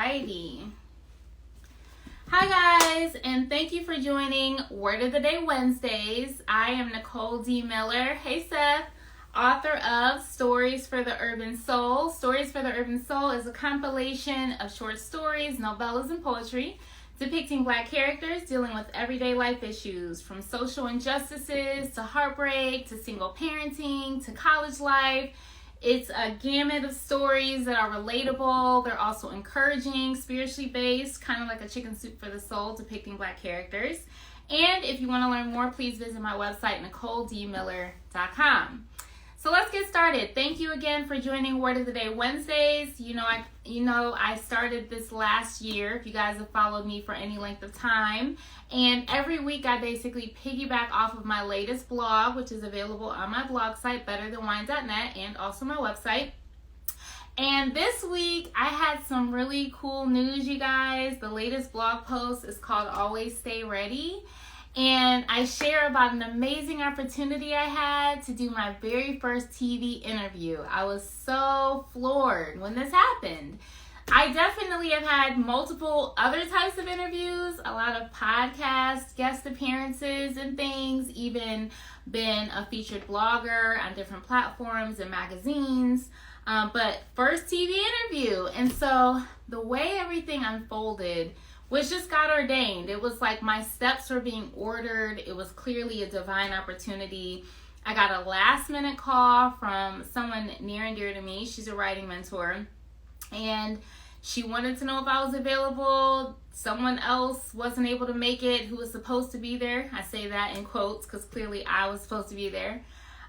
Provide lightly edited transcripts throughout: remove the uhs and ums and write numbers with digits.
Alrighty. Hi guys, and thank you for joining Word of the Day Wednesdays. I am Nicole D. Miller. Hey Seth, author of Stories for the Urban Soul. Stories for the Urban Soul is a compilation of short stories, novellas, and poetry depicting Black characters dealing with everyday life issues, from social injustices to heartbreak to single parenting to college life. It's a gamut of stories that are relatable. They're also encouraging, spiritually based, kind of like a chicken soup for the soul, depicting Black characters. And if you want to learn more, please visit my website, NicoleDMiller.com. So let's get started. Thank you again for joining Word of the Day Wednesdays. I started this last year, if you guys have followed me for any length of time. And every week I basically piggyback off of my latest blog, which is available on my blog site, betterthanwine.net, and also my website. And this week I had some really cool news, you guys. The latest blog post is called Always Stay Ready. And I share about an amazing opportunity I had to do my very first TV interview. I was so floored when this happened. I definitely have had multiple other types of interviews, a lot of podcasts, guest appearances and things, even been a featured blogger on different platforms and magazines, but first TV interview. And so the way everything unfolded was just God ordained. It was like my steps were being ordered. It was clearly a divine opportunity. I got a last minute call from someone near and dear to me. She's a writing mentor. And she wanted to know if I was available. Someone else wasn't able to make it who was supposed to be there. I say that in quotes because clearly I was supposed to be there.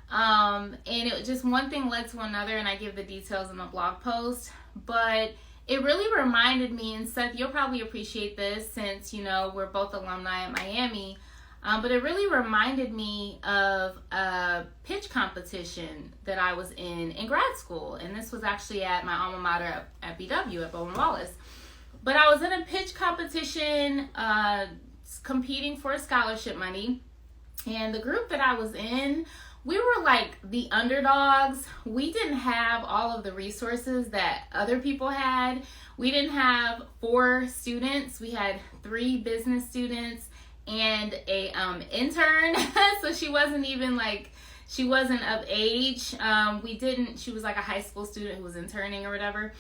And it just one thing led to another, and I give the details in the blog post. But it really reminded me, and Seth, you'll probably appreciate this since, we're both alumni at Miami, but it really reminded me of a pitch competition that I was in grad school, and this was actually at my alma mater at BW, at Bowman-Wallace. But I was in a pitch competition competing for scholarship money, and the group that I was in, we were like the underdogs. We didn't have all of the resources that other people had. We didn't have 4 students. We had 3 business students and a intern. So she wasn't of age. She was like a high school student who was interning or whatever.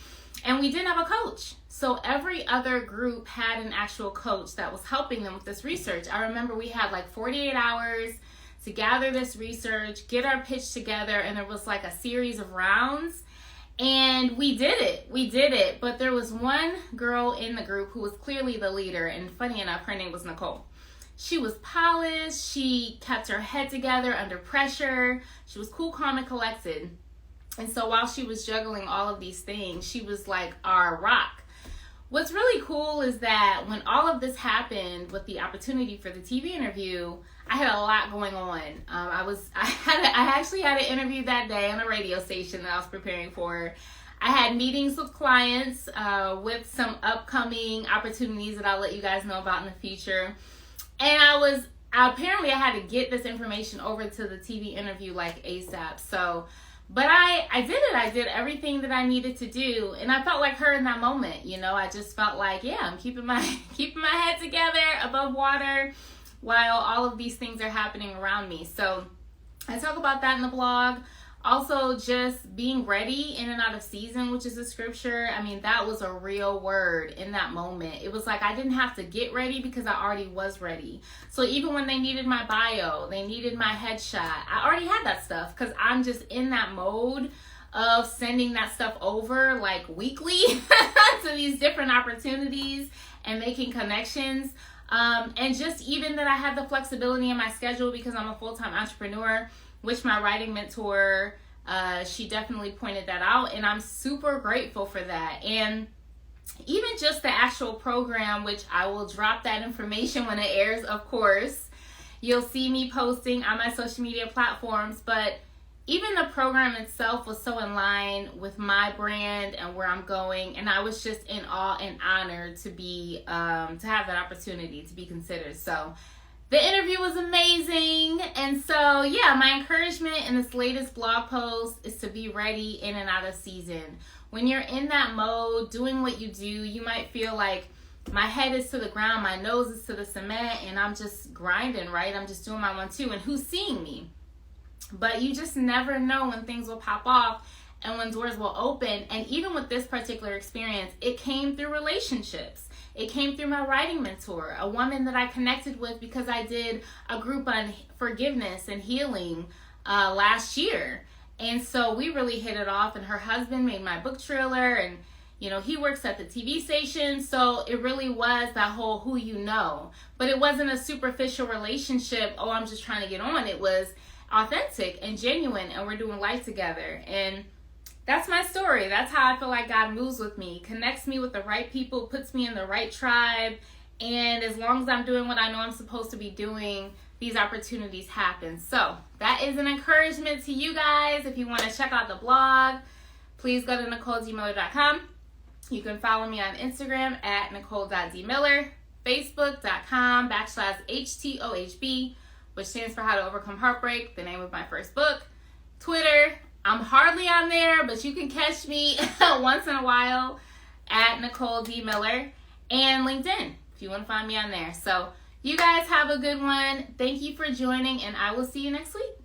And we didn't have a coach. So every other group had an actual coach that was helping them with this research. I remember we had like 48 hours to gather this research, get our pitch together, and there was like a series of rounds, and we did it, but there was one girl in the group who was clearly the leader, and funny enough, her name was Nicole. She was polished, she kept her head together under pressure, she was cool, calm, and collected, and so while she was juggling all of these things, she was like our rock. What's really cool is that when all of this happened with the opportunity for the TV interview, I had a lot going on. I actually had an interview that day on a radio station that I was preparing for. I had meetings with clients with some upcoming opportunities that I'll let you guys know about in the future. And I had to get this information over to the TV interview like ASAP. But I did it. I did everything that I needed to do, and I felt like her in that moment. I just felt like, I'm keeping my head together above water while all of these things are happening around me. So I talk about that in the blog. Also, just being ready in and out of season, which is a scripture. I mean, that was a real word in that moment. It was like I didn't have to get ready because I already was ready. So even when they needed my bio, they needed my headshot, I already had that stuff because I'm just in that mode of sending that stuff over like weekly to these different opportunities and making connections. And just even that I had the flexibility in my schedule because I'm a full-time entrepreneur, which my writing mentor, she definitely pointed that out, and I'm super grateful for that. And even just the actual program, which I will drop that information when it airs, of course. You'll see me posting on my social media platforms, but even the program itself was so in line with my brand and where I'm going, and I was just in awe and honored to have that opportunity to be considered. So the interview was amazing. And so, yeah, my encouragement in this latest blog post is to be ready in and out of season. When you're in that mode, doing what you do, you might feel like my head is to the ground, my nose is to the cement, and I'm just grinding, right? I'm just doing my 1-2, and who's seeing me? But you just never know when things will pop off and when doors will open. And even with this particular experience, it came through relationships. It came through my writing mentor, a woman that I connected with because I did a group on forgiveness and healing last year. And so we really hit it off, and her husband made my book trailer, and he works at the TV station. So it really was that whole who you know. But it wasn't a superficial relationship, oh, I'm just trying to get on. It was authentic and genuine, and we're doing life together. And that's my story. That's how I feel like God moves with me, connects me with the right people, puts me in the right tribe. And as long as I'm doing what I know I'm supposed to be doing, these opportunities happen. So that is an encouragement to you guys. If you want to check out the blog, please go to NicoleDMiller.com. You can follow me on Instagram at Nicole.DMiller, Facebook.com/HTOHB, which stands for How to Overcome Heartbreak, the name of my first book. Twitter, I'm hardly on there, but you can catch me once in a while at Nicole D. Miller. And LinkedIn, if you want to find me on there. So you guys have a good one. Thank you for joining, and I will see you next week.